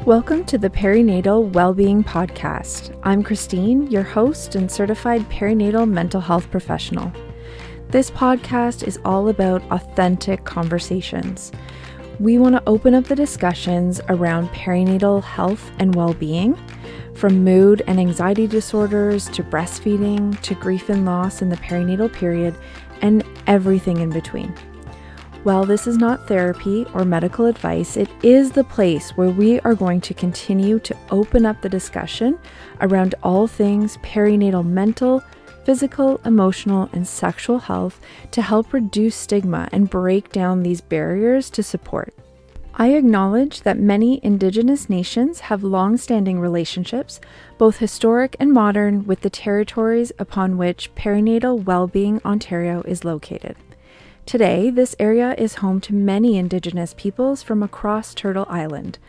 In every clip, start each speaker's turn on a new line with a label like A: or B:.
A: Welcome to the Perinatal Wellbeing Podcast. I'm Christine, your host and certified perinatal mental health professional. This podcast is all about authentic conversations. We want to open up the discussions around perinatal health and well-being, from mood and anxiety disorders to breastfeeding to grief and loss in the perinatal period, and everything in between. While this is not therapy or medical advice, it is the place where we are going to continue to open up the discussion around all things perinatal mental, physical, emotional, and sexual health to help reduce stigma and break down these barriers to support. I acknowledge that many Indigenous nations have long-standing relationships, both historic and modern, with the territories upon which Perinatal Wellbeing Ontario is located. Today, this area is home to many Indigenous peoples from across Turtle Island.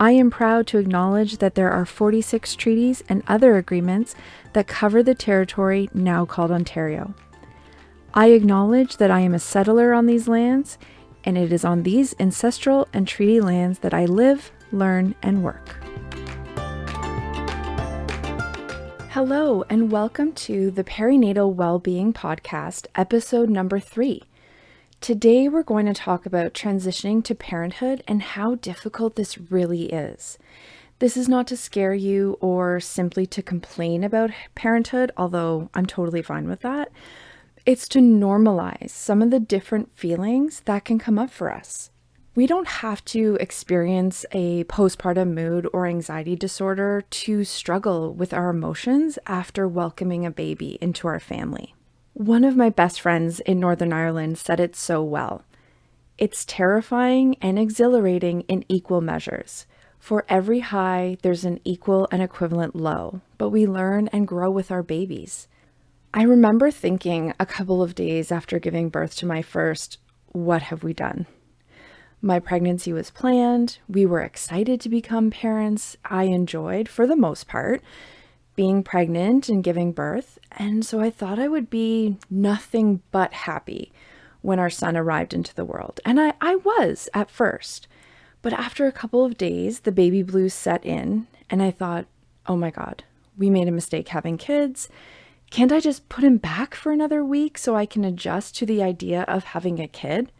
A: I am proud to acknowledge that there are 46 treaties and other agreements that cover the territory now called Ontario. I acknowledge that I am a settler on these lands, and it is on these ancestral and treaty lands that I live, learn, and work. Hello, and welcome to the Perinatal Wellbeing Podcast, episode number 3. Today, we're going to talk about transitioning to parenthood and how difficult this really is. This is not to scare you or simply to complain about parenthood, although I'm totally fine with that. It's to normalize some of the different feelings that can come up for us. We don't have to experience a postpartum mood or anxiety disorder to struggle with our emotions after welcoming a baby into our family. One of my best friends in Northern Ireland said it so well. It's terrifying and exhilarating in equal measures. For every high, there's an equal and equivalent low, but we learn and grow with our babies. I remember thinking a couple of days after giving birth to my first, what have we done? My pregnancy was planned. We were excited to become parents. I enjoyed, for the most part, being pregnant and giving birth, and so I thought I would be nothing but happy when our son arrived into the world. And I was at first, but after a couple of days, the baby blues set in, and I thought, oh my God, we made a mistake having kids. Can't I just put him back for another week so I can adjust to the idea of having a kid?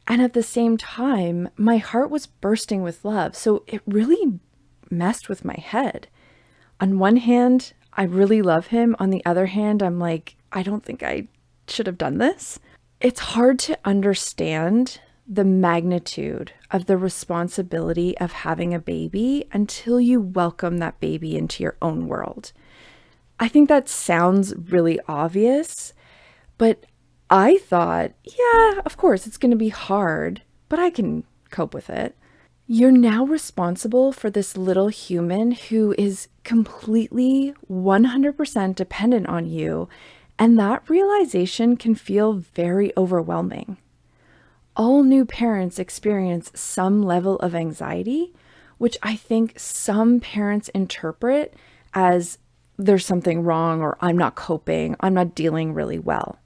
A: And at the same time, my heart was bursting with love, so it really messed with my head. On one hand, I really love him. On the other hand, I'm like, I don't think I should have done this. It's hard to understand the magnitude of the responsibility of having a baby until you welcome that baby into your own world. I think that sounds really obvious, but I thought, yeah, of course, it's going to be hard, but I can cope with it. You're now responsible for this little human who is completely 100% dependent on you, and that realization can feel very overwhelming. All new parents experience some level of anxiety, which I think some parents interpret as there's something wrong or I'm not coping, I'm not dealing really well.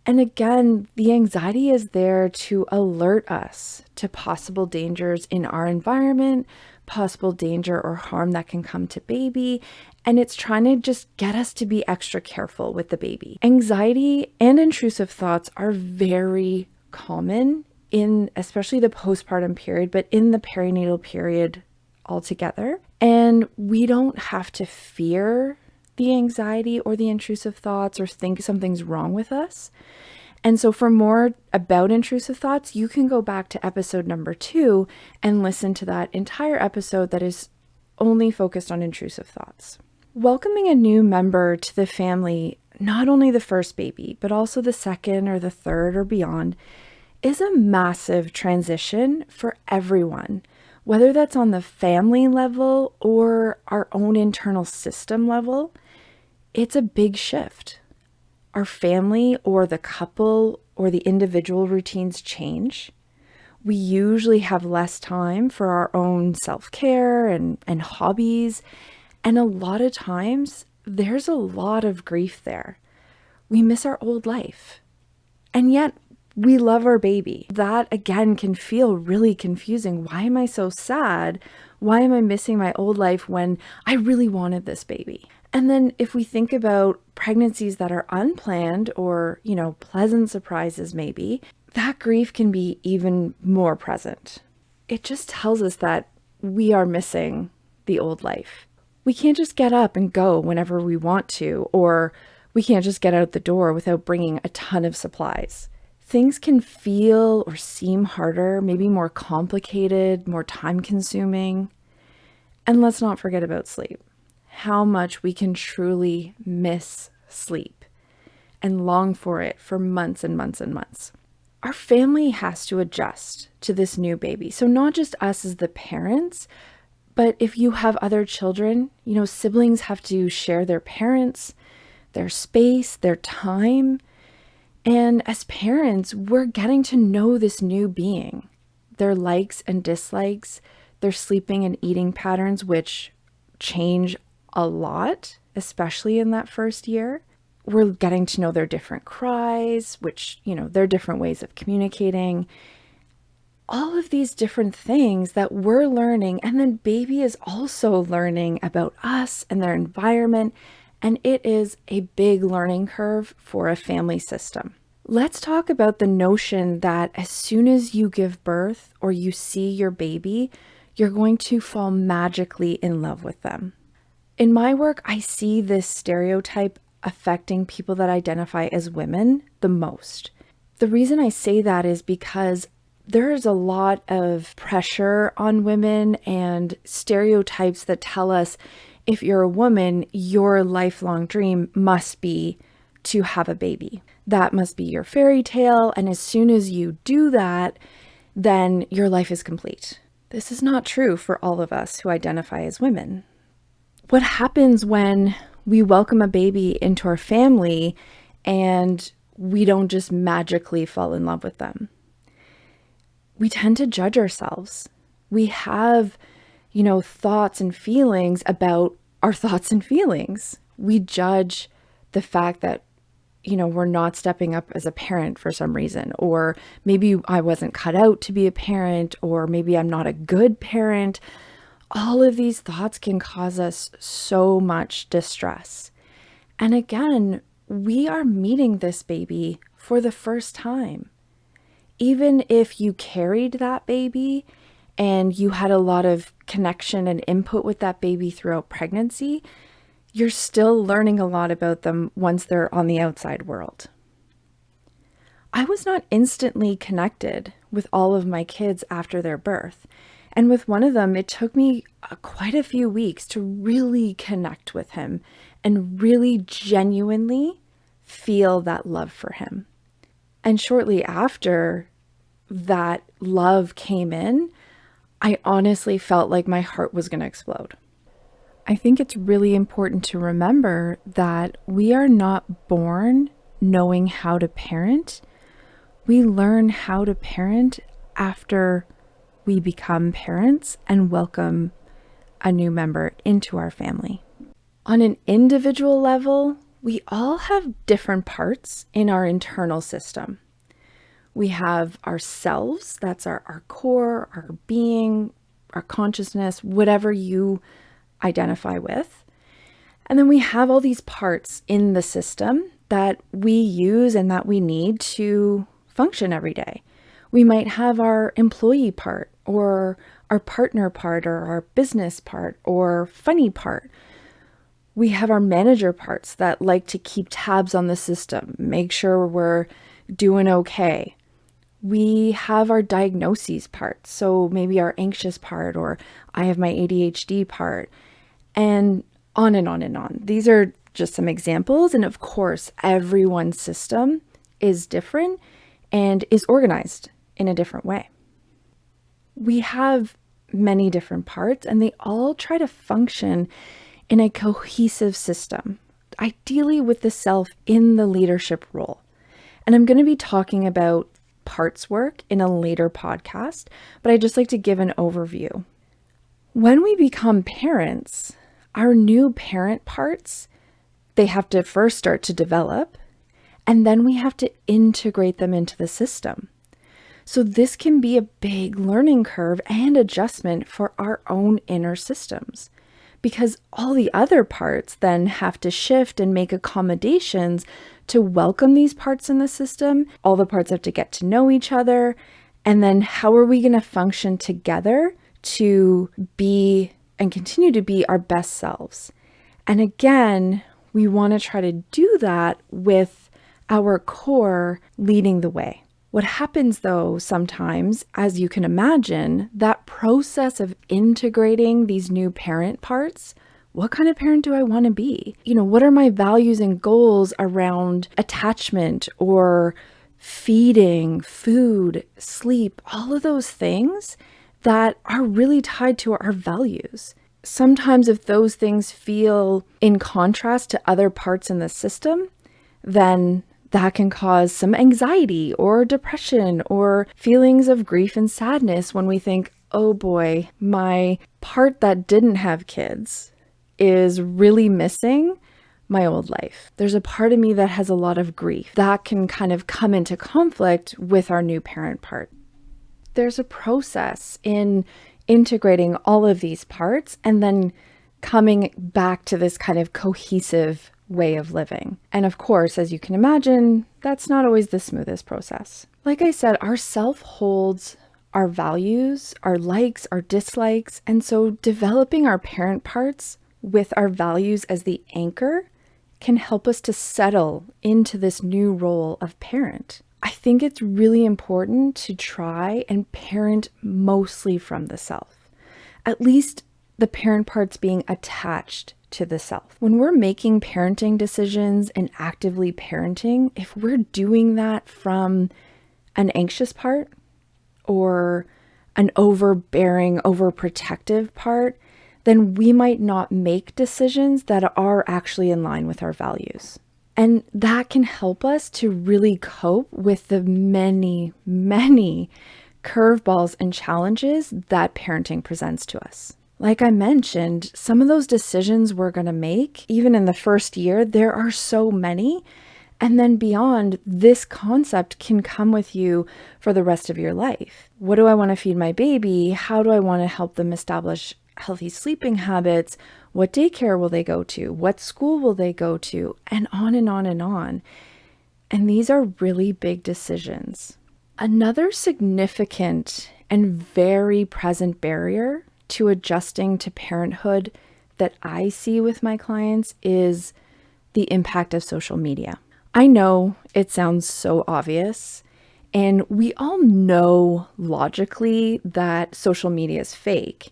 A: And again, the anxiety is there to alert us to possible dangers in our environment, possible danger or harm that can come to baby, and it's trying to just get us to be extra careful with the baby. Anxiety and intrusive thoughts are very common in especially the postpartum period, but in the perinatal period altogether. And we don't have to fear the anxiety or the intrusive thoughts or think something's wrong with us. And so for more about intrusive thoughts, you can go back to episode number 2 and listen to that entire episode that is only focused on intrusive thoughts. Welcoming a new member to the family, not only the first baby, but also the second or the third or beyond, is a massive transition for everyone, whether that's on the family level or our own internal system level. It's a big shift. Our family or the couple or the individual routines change. We usually have less time for our own self-care and hobbies. And a lot of times, there's a lot of grief there. We miss our old life. And yet, we love our baby. That, again, can feel really confusing. Why am I so sad Why am I missing my old life when I really wanted this baby? And then if we think about pregnancies that are unplanned or, pleasant surprises maybe, that grief can be even more present. It just tells us that we are missing the old life. We can't just get up and go whenever we want to, or we can't just get out the door without bringing a ton of supplies. Things can feel or seem harder, maybe more complicated, more time-consuming. And let's not forget about sleep. How much we can truly miss sleep and long for it for months and months and months. Our family has to adjust to this new baby. So not just us as the parents, but if you have other children, siblings have to share their parents, their space, their time. And as parents, we're getting to know this new being, their likes and dislikes, their sleeping and eating patterns, which change a lot, especially in that first year. We're getting to know their different cries, which, their different ways of communicating. All of these different things that we're learning, and then baby is also learning about us and their environment, and it is a big learning curve for a family system. Let's talk about the notion that as soon as you give birth or you see your baby, you're going to fall magically in love with them. In my work, I see this stereotype affecting people that identify as women the most. The reason I say that is because there's a lot of pressure on women and stereotypes that tell us if you're a woman, your lifelong dream must be to have a baby. That must be your fairy tale. And as soon as you do that, then your life is complete. This is not true for all of us who identify as women. What happens when we welcome a baby into our family and we don't just magically fall in love with them? We tend to judge ourselves. We have, thoughts and feelings about our thoughts and feelings. We judge the fact that, we're not stepping up as a parent for some reason, or maybe I wasn't cut out to be a parent, or maybe I'm not a good parent. All of these thoughts can cause us so much distress. And again, we are meeting this baby for the first time. Even if you carried that baby and you had a lot of connection and input with that baby throughout pregnancy, you're still learning a lot about them once they're on the outside world. I was not instantly connected with all of my kids after their birth. And with one of them, it took me quite a few weeks to really connect with him and really genuinely feel that love for him. And shortly after that love came in, I honestly felt like my heart was going to explode. I think it's really important to remember that we are not born knowing how to parent. We learn how to parent after we become parents and welcome a new member into our family. On an individual level, we all have different parts in our internal system. We have ourselves, that's our core, our being, our consciousness, whatever you identify with. And then we have all these parts in the system that we use and that we need to function every day. We might have our employee part, or our partner part, or our business part, or funny part. We have our manager parts that like to keep tabs on the system, make sure we're doing okay. We have our diagnoses part, so maybe our anxious part, or I have my ADHD part, and on and on and on. These are just some examples, and of course, everyone's system is different and is organized in a different way. We have many different parts, and they all try to function in a cohesive system, ideally with the self in the leadership role. And I'm going to be talking about parts work in a later podcast, but I'd just like to give an overview. When we become parents, our new parent parts, they have to first start to develop, and then we have to integrate them into the system. So this can be a big learning curve and adjustment for our own inner systems, because all the other parts then have to shift and make accommodations to welcome these parts in the system. All the parts have to get to know each other. And then how are we going to function together to be and continue to be our best selves? And again, we want to try to do that with our core leading the way. What happens though, sometimes, as you can imagine, that process of integrating these new parent parts, what kind of parent do I want to be? What are my values and goals around attachment or feeding, food, sleep, all of those things that are really tied to our values? Sometimes if those things feel in contrast to other parts in the system, then that can cause some anxiety or depression or feelings of grief and sadness when we think, oh boy, my part that didn't have kids is really missing my old life. There's a part of me that has a lot of grief that can kind of come into conflict with our new parent part. There's a process in integrating all of these parts and then coming back to this kind of cohesive way of living. And of course, as you can imagine, that's not always the smoothest process. Like I said, our self holds our values, our likes, our dislikes. And so developing our parent parts with our values as the anchor can help us to settle into this new role of parent. I think it's really important to try and parent mostly from the self, at least the parent parts being attached to the self. When we're making parenting decisions and actively parenting, if we're doing that from an anxious part or an overbearing, overprotective part, then we might not make decisions that are actually in line with our values. And that can help us to really cope with the many, many curveballs and challenges that parenting presents to us. Like I mentioned, some of those decisions we're going to make, even in the first year, there are so many. And then beyond, this concept can come with you for the rest of your life. What do I want to feed my baby? How do I want to help them establish healthy sleeping habits? What daycare will they go to? What school will they go to? And on and on and on. And these are really big decisions. Another significant and very present barrier to adjusting to parenthood that I see with my clients is the impact of social media. I know it sounds so obvious, and we all know logically that social media is fake.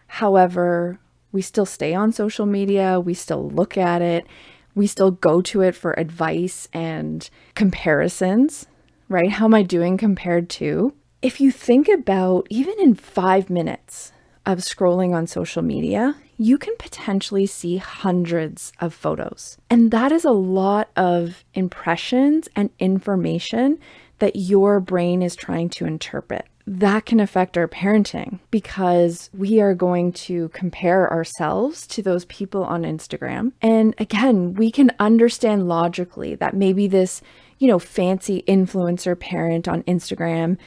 A: However, we still stay on social media, we still look at it, we still go to it for advice and comparisons, right? How am I doing compared to? If you think about even in 5 minutes of scrolling on social media, you can potentially see hundreds of photos. And that is a lot of impressions and information that your brain is trying to interpret. That can affect our parenting because we are going to compare ourselves to those people on Instagram. And again, we can understand logically that maybe this, fancy influencer parent on Instagram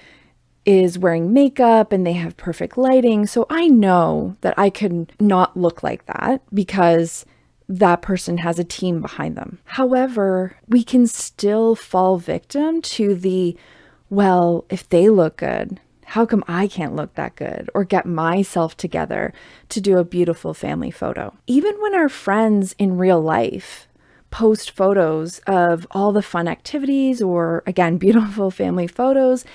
A: is wearing makeup and they have perfect lighting. So I know that I could not look like that because that person has a team behind them. However, we can still fall victim to the, well, if they look good, how come I can't look that good or get myself together to do a beautiful family photo? Even when our friends in real life post photos of all the fun activities or, again, beautiful family photos,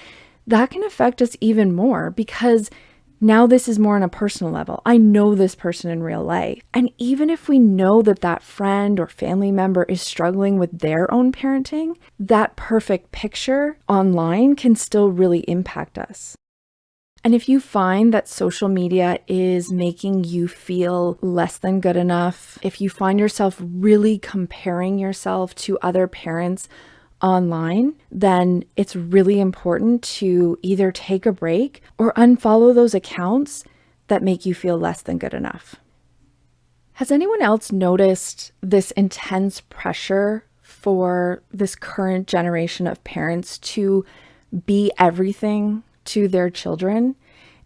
A: that can affect us even more because now this is more on a personal level. I know this person in real life. And even if we know that that friend or family member is struggling with their own parenting, that perfect picture online can still really impact us. And if you find that social media is making you feel less than good enough, if you find yourself really comparing yourself to other parents online, then it's really important to either take a break or unfollow those accounts that make you feel less than good enough. Has anyone else noticed this intense pressure for this current generation of parents to be everything to their children,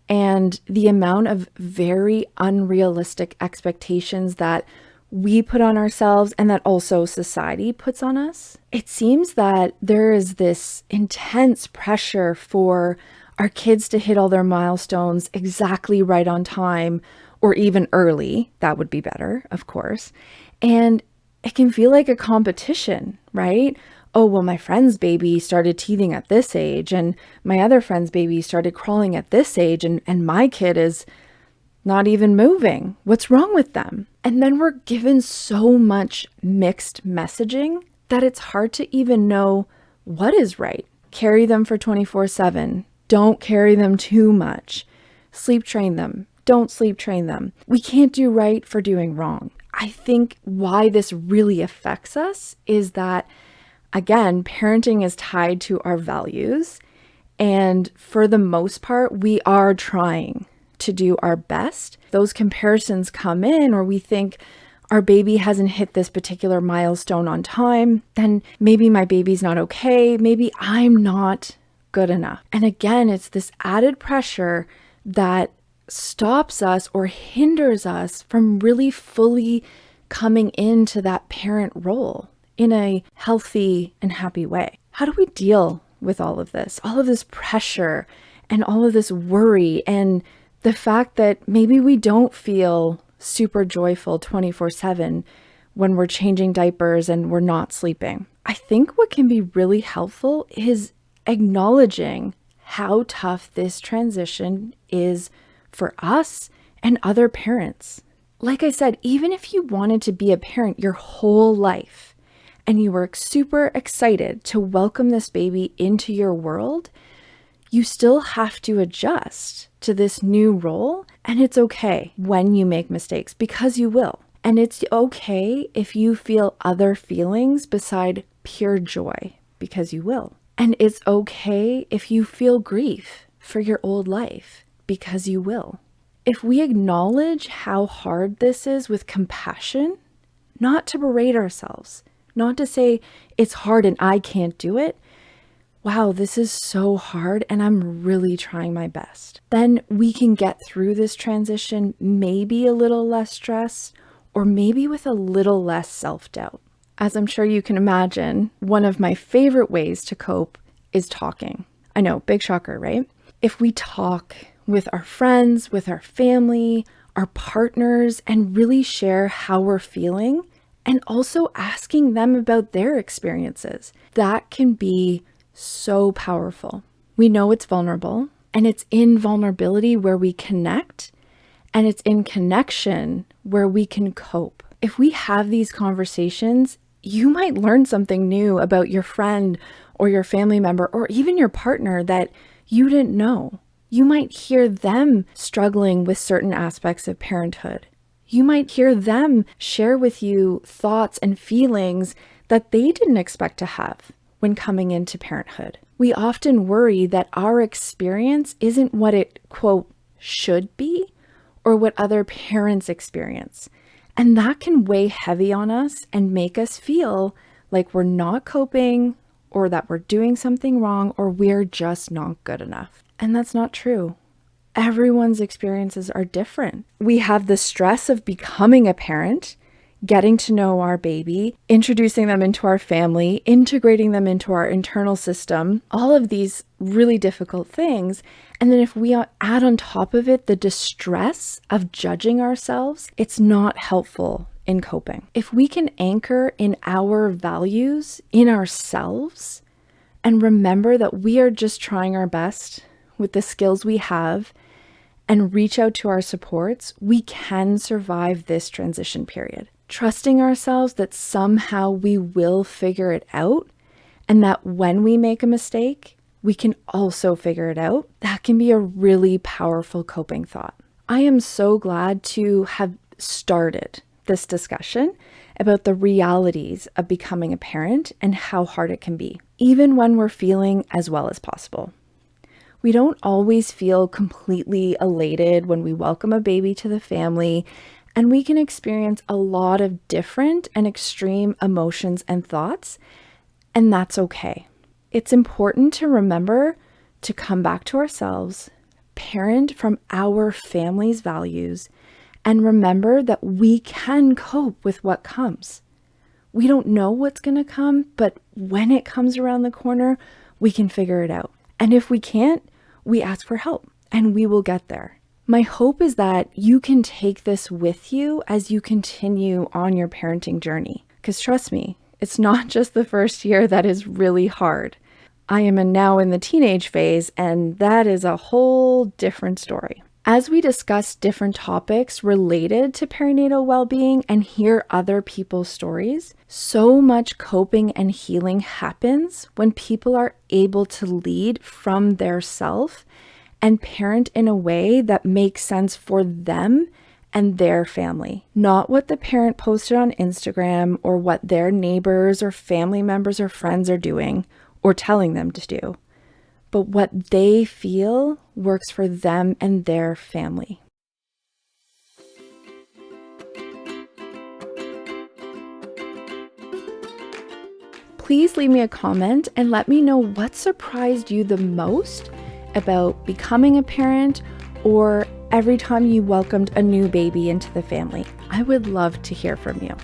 A: and the amount of very unrealistic expectations that we put on ourselves and that also society puts on us. It seems that there is this intense pressure for our kids to hit all their milestones exactly right on time, or even early. That would be better, of course. And it can feel like a competition, right? Oh, well, my friend's baby started teething at this age, and my other friend's baby started crawling at this age, and my kid is not even moving. What's wrong with them? And then we're given so much mixed messaging that it's hard to even know what is right. Carry them for 24/7. Don't carry them too much. Sleep train them. Don't sleep train them. We can't do right for doing wrong. I think why this really affects us is that, again, parenting is tied to our values. And for the most part, we are trying to do our best. Those comparisons come in, or we think our baby hasn't hit this particular milestone on time, then maybe my baby's not okay. Maybe I'm not good enough. And again, it's this added pressure that stops us or hinders us from really fully coming into that parent role in a healthy and happy way. How do we deal with all of this pressure and all of this worry, and the fact that maybe we don't feel super joyful 24/7 when we're changing diapers and we're not sleeping? I think what can be really helpful is acknowledging how tough this transition is for us and other parents. Like I said, even if you wanted to be a parent your whole life and you were super excited to welcome this baby into your world, you still have to adjust to this new role. And it's okay when you make mistakes, because you will. And it's okay if you feel other feelings beside pure joy, because you will. And it's okay if you feel grief for your old life, because you will. If we acknowledge how hard this is with compassion, not to berate ourselves, not to say it's hard and I can't do it. Wow, this is so hard and I'm really trying my best. Then we can get through this transition maybe a little less stressed, or maybe with a little less self-doubt. As I'm sure you can imagine, one of my favorite ways to cope is talking. I know, big shocker, right? If we talk with our friends, with our family, our partners, and really share how we're feeling, and also asking them about their experiences, that can be so powerful. We know it's vulnerable, and it's in vulnerability where we connect, and it's in connection where we can cope. If we have these conversations, you might learn something new about your friend or your family member or even your partner that you didn't know. You might hear them struggling with certain aspects of parenthood. You might hear them share with you thoughts and feelings that they didn't expect to have when coming into parenthood. We often worry that our experience isn't what it, quote, should be, or what other parents experience. And that can weigh heavy on us and make us feel like we're not coping, or that we're doing something wrong, or we're just not good enough. And that's not true. Everyone's experiences are different. We have the stress of becoming a parent, getting to know our baby, introducing them into our family, integrating them into our internal system, all of these really difficult things. And then if we add on top of it the distress of judging ourselves, it's not helpful in coping. If we can anchor in our values, in ourselves, and remember that we are just trying our best with the skills we have, and reach out to our supports, we can survive this transition period. Trusting ourselves that somehow we will figure it out, and that when we make a mistake, we can also figure it out. That can be a really powerful coping thought. I am so glad to have started this discussion about the realities of becoming a parent and how hard it can be, even when we're feeling as well as possible. We don't always feel completely elated when we welcome a baby to the family, and we can experience a lot of different and extreme emotions and thoughts, and that's okay. It's important to remember to come back to ourselves, parent from our family's values, and remember that we can cope with what comes. We don't know what's going to come, but when it comes around the corner, we can figure it out. And if we can't, we ask for help and we will get there. My hope is that you can take this with you as you continue on your parenting journey. Because trust me, it's not just the first year that is really hard. I am now in the teenage phase, and that is a whole different story. As we discuss different topics related to perinatal well-being and hear other people's stories, so much coping and healing happens when people are able to lead from their self and parent in a way that makes sense for them and their family. Not what the parent posted on Instagram or what their neighbors or family members or friends are doing or telling them to do, but what they feel works for them and their family. Please leave me a comment and let me know what surprised you the most about becoming a parent or every time you welcomed a new baby into the family. I would love to hear from you.